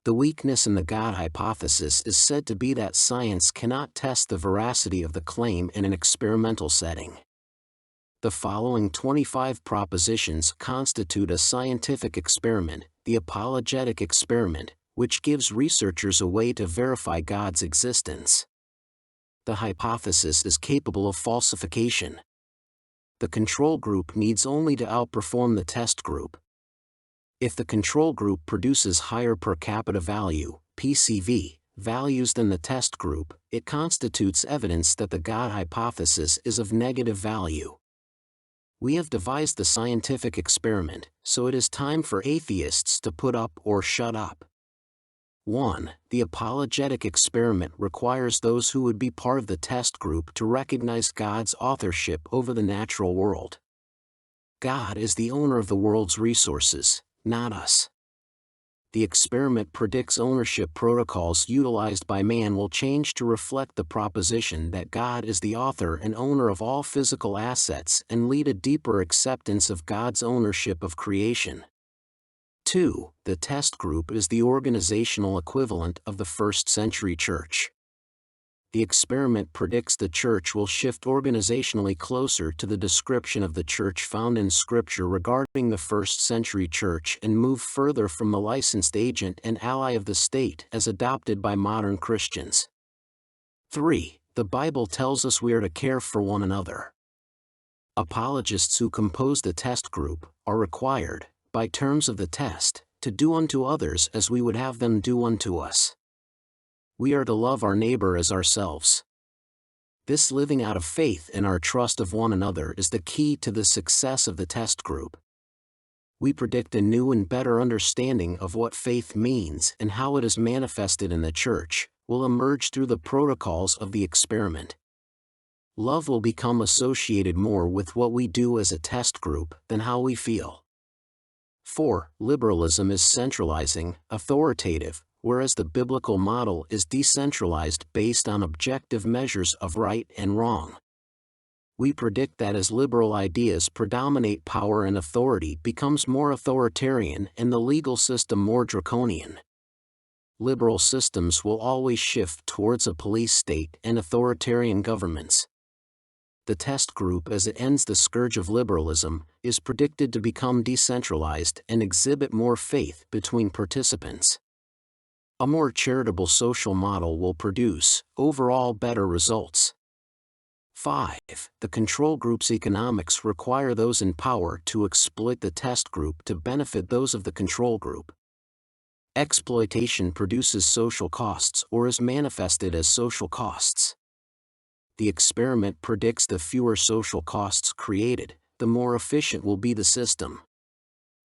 The weakness in the God hypothesis is said to be that science cannot test the veracity of the claim in an experimental setting. The following 25 propositions constitute a scientific experiment, the apologetic experiment, which gives researchers a way to verify God's existence. The hypothesis is capable of falsification. The control group needs only to outperform the test group. If the control group produces higher per capita value, PCV, values than the test group, it constitutes evidence that the God hypothesis is of negative value. We have devised the scientific experiment, so it is time for atheists to put up or shut up. 1. The apologetic experiment requires those who would be part of the test group to recognize God's authorship over the natural world. God is the owner of the world's resources, not us. The experiment predicts ownership protocols utilized by man will change to reflect the proposition that God is the author and owner of all physical assets and lead a deeper acceptance of God's ownership of creation. 2. The test group is the organizational equivalent of the first-century church. The experiment predicts the church will shift organizationally closer to the description of the church found in Scripture regarding the first-century church and move further from the licensed agent and ally of the state as adopted by modern Christians. 3. The Bible tells us we are to care for one another. Apologists who compose the test group are required, by terms of the test, to do unto others as we would have them do unto us. We are to love our neighbor as ourselves. This living out of faith and our trust of one another is the key to the success of the test group. We predict a new and better understanding of what faith means and how it is manifested in the church, will emerge through the protocols of the experiment. Love will become associated more with what we do as a test group than how we feel. 4. Liberalism is centralizing, authoritative, whereas the biblical model is decentralized based on objective measures of right and wrong. We predict that as liberal ideas predominate, power and authority becomes more authoritarian and the legal system more draconian. Liberal systems will always shift towards a police state and authoritarian governments. The test group, as it ends the scourge of liberalism, is predicted to become decentralized and exhibit more faith between participants. A more charitable social model will produce, overall, better results. 5. The control group's economics require those in power to exploit the test group to benefit those of the control group. Exploitation produces social costs or is manifested as social costs. The experiment predicts the fewer social costs created, the more efficient will be the system.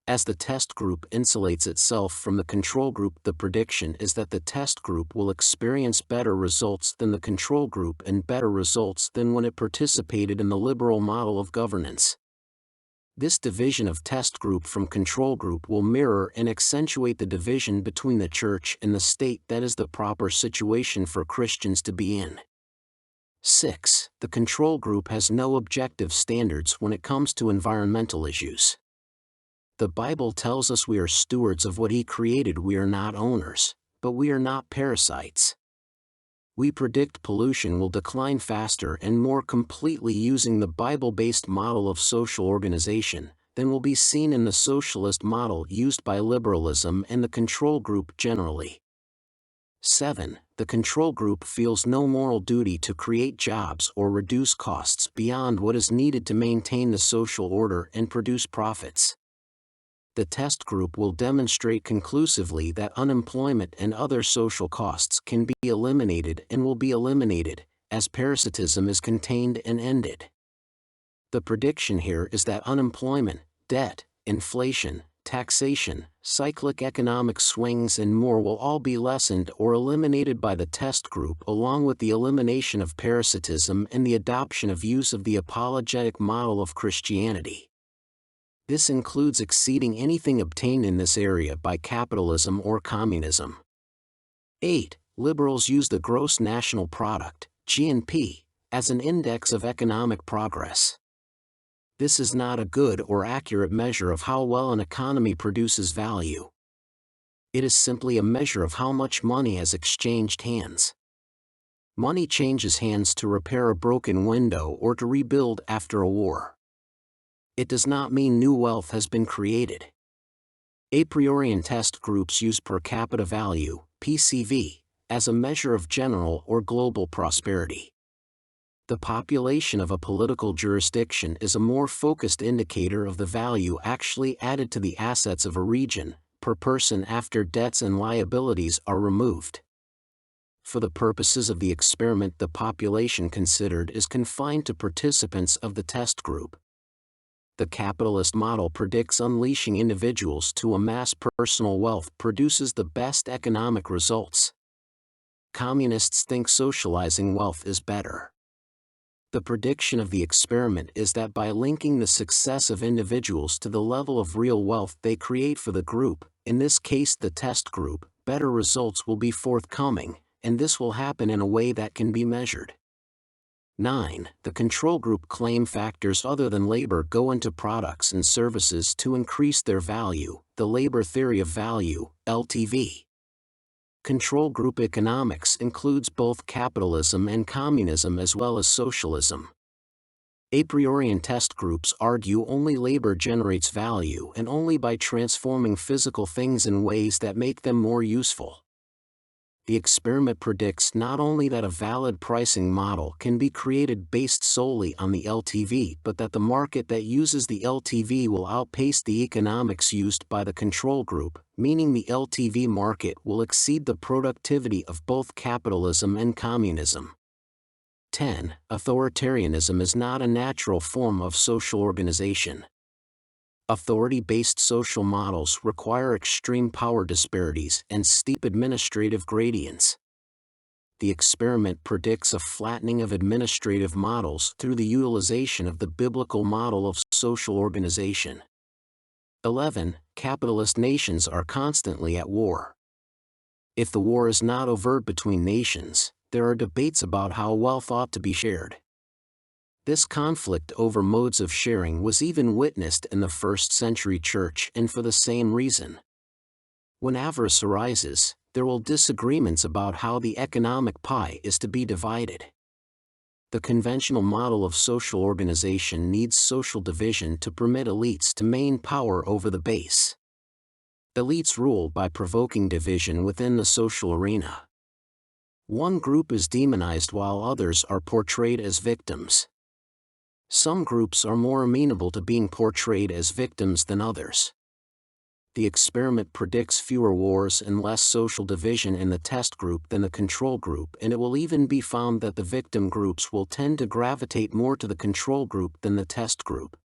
As the test group insulates itself from the control group, the prediction is that the test group will experience better results than the control group and better results than when it participated in the liberal model of governance. This division of test group from control group will mirror and accentuate the division between the church and the state that is the proper situation for Christians to be in. 6. The control group has no objective standards when it comes to environmental issues. The Bible tells us we are stewards of what He created. We are not owners, but we are not parasites. We predict pollution will decline faster and more completely using the Bible-based model of social organization than will be seen in the socialist model used by liberalism and the control group generally. 7. The control group feels no moral duty to create jobs or reduce costs beyond what is needed to maintain the social order and produce profits. The test group will demonstrate conclusively that unemployment and other social costs can be eliminated and will be eliminated, as parasitism is contained and ended. The prediction here is that unemployment, debt, inflation, taxation, cyclic economic swings and more will all be lessened or eliminated by the test group, along with the elimination of parasitism and the adoption of use of the apologetic model of Christianity. This includes exceeding anything obtained in this area by capitalism or communism. 8. Liberals use the gross national product, GNP, as an index of economic progress. This is not a good or accurate measure of how well an economy produces value. It is simply a measure of how much money has exchanged hands. Money changes hands to repair a broken window or to rebuild after a war. It does not mean new wealth has been created. A priori test groups use per capita value, PCV, as a measure of general or global prosperity. The population of a political jurisdiction is a more focused indicator of the value actually added to the assets of a region, per person after debts and liabilities are removed. For the purposes of the experiment, the population considered is confined to participants of the test group. The capitalist model predicts unleashing individuals to amass personal wealth produces the best economic results. Communists think socializing wealth is better. The prediction of the experiment is that by linking the success of individuals to the level of real wealth they create for the group, in this case the test group, better results will be forthcoming, and this will happen in a way that can be measured. 9. The control group claim factors other than labor go into products and services to increase their value, the labor theory of value, LTV. Control group economics includes both capitalism and communism as well as socialism. A priori test groups argue only labor generates value and only by transforming physical things in ways that make them more useful. The experiment predicts not only that a valid pricing model can be created based solely on the LTV, but that the market that uses the LTV will outpace the economics used by the control group, meaning the LTV market will exceed the productivity of both capitalism and communism. 10. Authoritarianism is not a natural form of social organization. Authority-based social models require extreme power disparities and steep administrative gradients. The experiment predicts a flattening of administrative models through the utilization of the biblical model of social organization. 11. Capitalist nations are constantly at war. If the war is not overt between nations, there are debates about how wealth ought to be shared. This conflict over modes of sharing was even witnessed in the first-century church, and for the same reason. When avarice arises, there will be disagreements about how the economic pie is to be divided. The conventional model of social organization needs social division to permit elites to maintain power over the base. Elites rule by provoking division within the social arena. One group is demonized while others are portrayed as victims. Some groups are more amenable to being portrayed as victims than others. The experiment predicts fewer wars and less social division in the test group than the control group, and it will even be found that the victim groups will tend to gravitate more to the control group than the test group.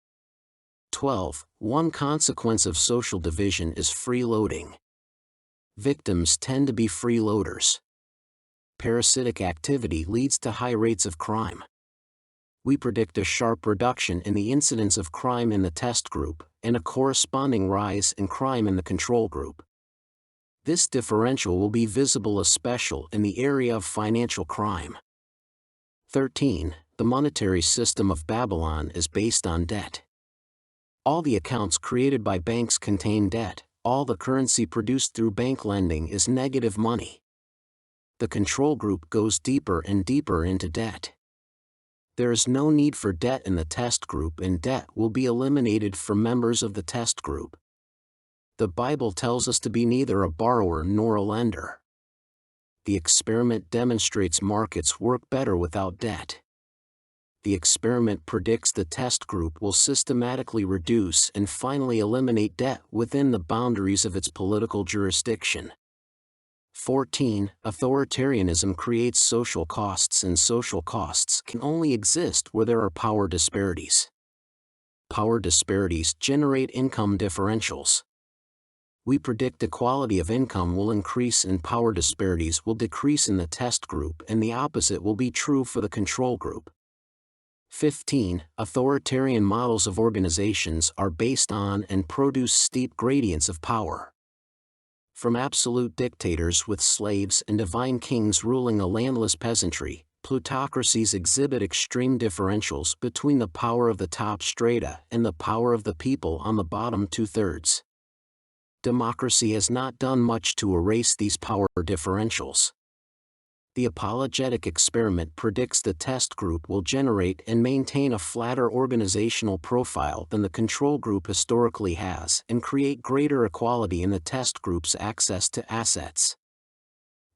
12. One consequence of social division is freeloading. Victims tend to be freeloaders. Parasitic activity leads to high rates of crime. We predict a sharp reduction in the incidence of crime in the test group, and a corresponding rise in crime in the control group. This differential will be visible especially in the area of financial crime. 13. The monetary system of Babylon is based on debt. All the accounts created by banks contain debt, all the currency produced through bank lending is negative money. The control group goes deeper and deeper into debt. There is no need for debt in the test group, and debt will be eliminated for members of the test group. The Bible tells us to be neither a borrower nor a lender. The experiment demonstrates markets work better without debt. The experiment predicts the test group will systematically reduce and finally eliminate debt within the boundaries of its political jurisdiction. 14. Authoritarianism creates social costs, and social costs can only exist where there are power disparities. Power disparities generate income differentials. We predict equality of income will increase and power disparities will decrease in the test group, and the opposite will be true for the control group. 15. Authoritarian models of organizations are based on and produce steep gradients of power. From absolute dictators with slaves and divine kings ruling a landless peasantry, plutocracies exhibit extreme differentials between the power of the top strata and the power of the people on the bottom two-thirds. democracy has not done much to erase these power differentials. The apologetic experiment predicts the test group will generate and maintain a flatter organizational profile than the control group historically has and create greater equality in the test group's access to assets.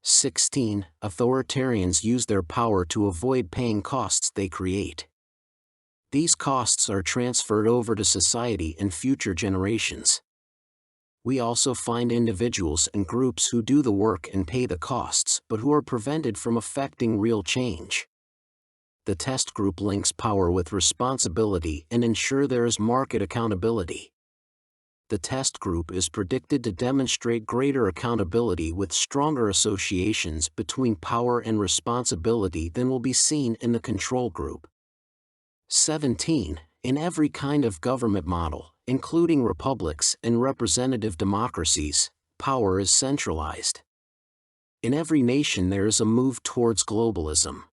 16. Authoritarians use their power to avoid paying costs they create. These costs are transferred over to society and future generations. We also find individuals and groups who do the work and pay the costs, but who are prevented from affecting real change. The test group links power with responsibility and ensure there is market accountability. The test group is predicted to demonstrate greater accountability with stronger associations between power and responsibility than will be seen in the control group. 17. In every kind of government model, including republics and representative democracies, power is centralized. In every nation there is a move towards globalism.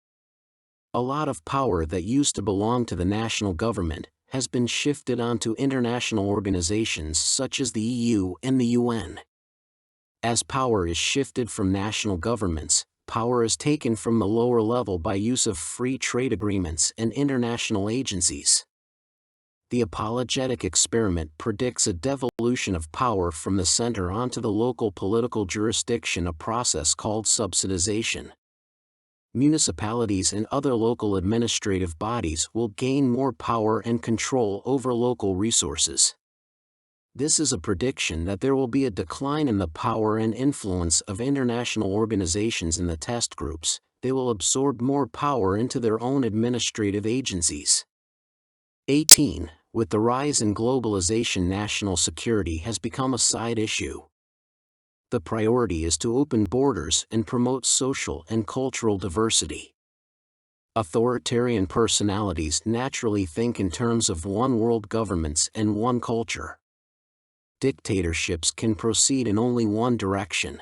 A lot of power that used to belong to the national government has been shifted onto international organizations such as the EU and the UN. As power is shifted from national governments, power is taken from the lower level by use of free trade agreements and international agencies. The apologetic experiment predicts a devolution of power from the center onto the local political jurisdiction, a process called subsidization. Municipalities and other local administrative bodies will gain more power and control over local resources. This is a prediction that there will be a decline in the power and influence of international organizations in the test groups. They will absorb more power into their own administrative agencies. 18. With the rise in globalization, national security has become a side issue. The priority is to open borders and promote social and cultural diversity. Authoritarian personalities naturally think in terms of one world governments and one culture. Dictatorships can proceed in only one direction.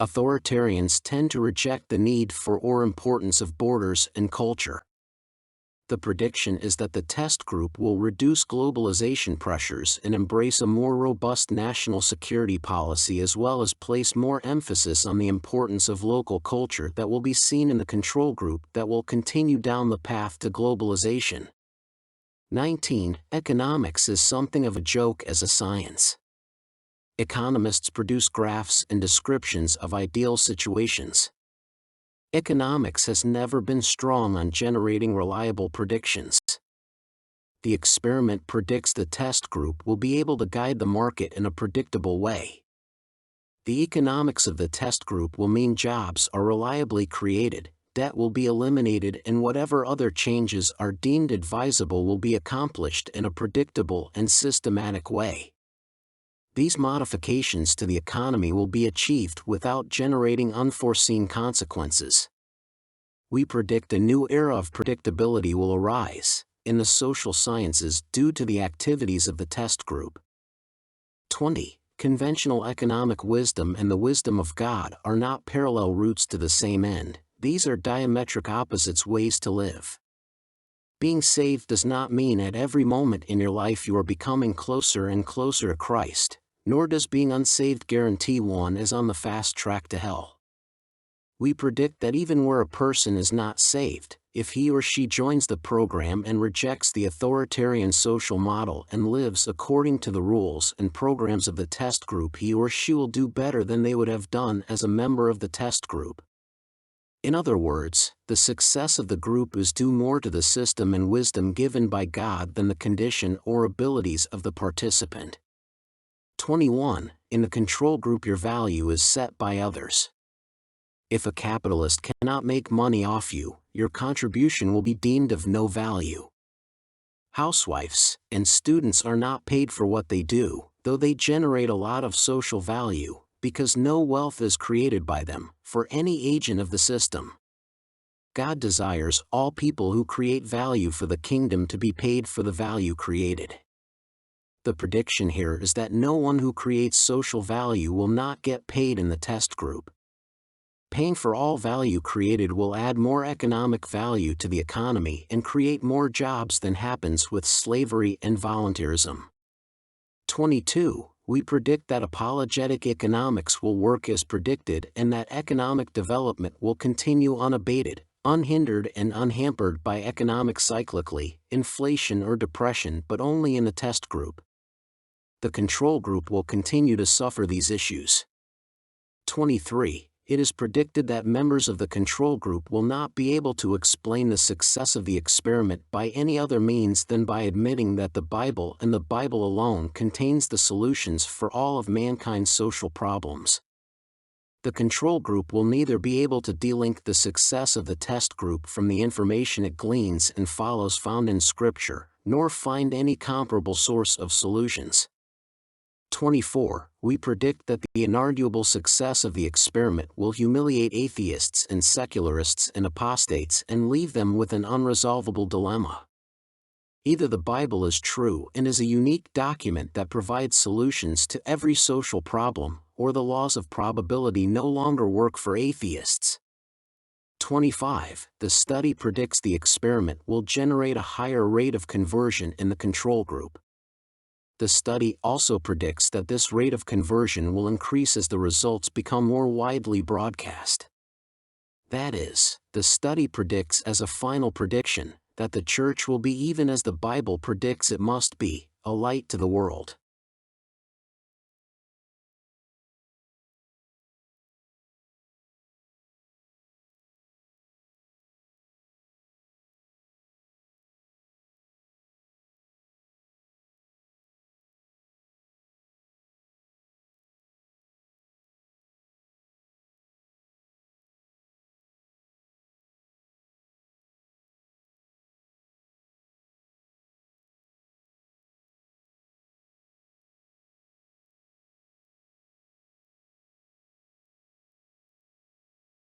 Authoritarians tend to reject the need for or importance of borders and culture. The prediction is that the test group will reduce globalization pressures and embrace a more robust national security policy, as well as place more emphasis on the importance of local culture that will be seen in the control group that will continue down the path to globalization. 19. Economics is something of a joke as a science. Economists produce graphs and descriptions of ideal situations. Economics has never been strong on generating reliable predictions. The experiment predicts the test group will be able to guide the market in a predictable way. The economics of the test group will mean jobs are reliably created, debt will be eliminated, and whatever other changes are deemed advisable will be accomplished in a predictable and systematic way. These modifications to the economy will be achieved without generating unforeseen consequences. We predict a new era of predictability will arise in the social sciences due to the activities of the test group. 20. Conventional economic wisdom and the wisdom of God are not parallel routes to the same end, these are diametric opposites ways to live. Being saved does not mean at every moment in your life you are becoming closer and closer to Christ, nor does being unsaved guarantee one is on the fast track to hell. We predict that even where a person is not saved, if he or she joins the program and rejects the authoritarian social model and lives according to the rules and programs of the test group, he or she will do better than they would have done as a member of the test group. In other words, the success of the group is due more to the system and wisdom given by God than the condition or abilities of the participant. 21. In the control group, your value is set by others. If a capitalist cannot make money off you, your contribution will be deemed of no value. Housewives and students are not paid for what they do, though they generate a lot of social value, because no wealth is created by them, for any agent of the system. God desires all people who create value for the kingdom to be paid for the value created. The prediction here is that no one who creates social value will not get paid in the test group. Paying for all value created will add more economic value to the economy and create more jobs than happens with slavery and volunteerism. 22. we predict that apologetic economics will work as predicted and that economic development will continue unabated, unhindered and unhampered by economic cyclically, inflation or depression, but only in the test group. The control group will continue to suffer these issues. 23. It is predicted that members of the control group will not be able to explain the success of the experiment by any other means than by admitting that the Bible and the Bible alone contains the solutions for all of mankind's social problems. The control group will neither be able to delink the success of the test group from the information it gleans and follows found in Scripture, nor find any comparable source of solutions. 24. We predict that the inarguable success of the experiment will humiliate atheists and secularists and apostates and leave them with an unresolvable dilemma. Either the Bible is true and is a unique document that provides solutions to every social problem, or the laws of probability no longer work for atheists. 25. The study predicts the experiment will generate a higher rate of conversion in the control group. The study also predicts that this rate of conversion will increase as the results become more widely broadcast. That is, the study predicts as a final prediction that the church will be, even as the Bible predicts it must be, a light to the world.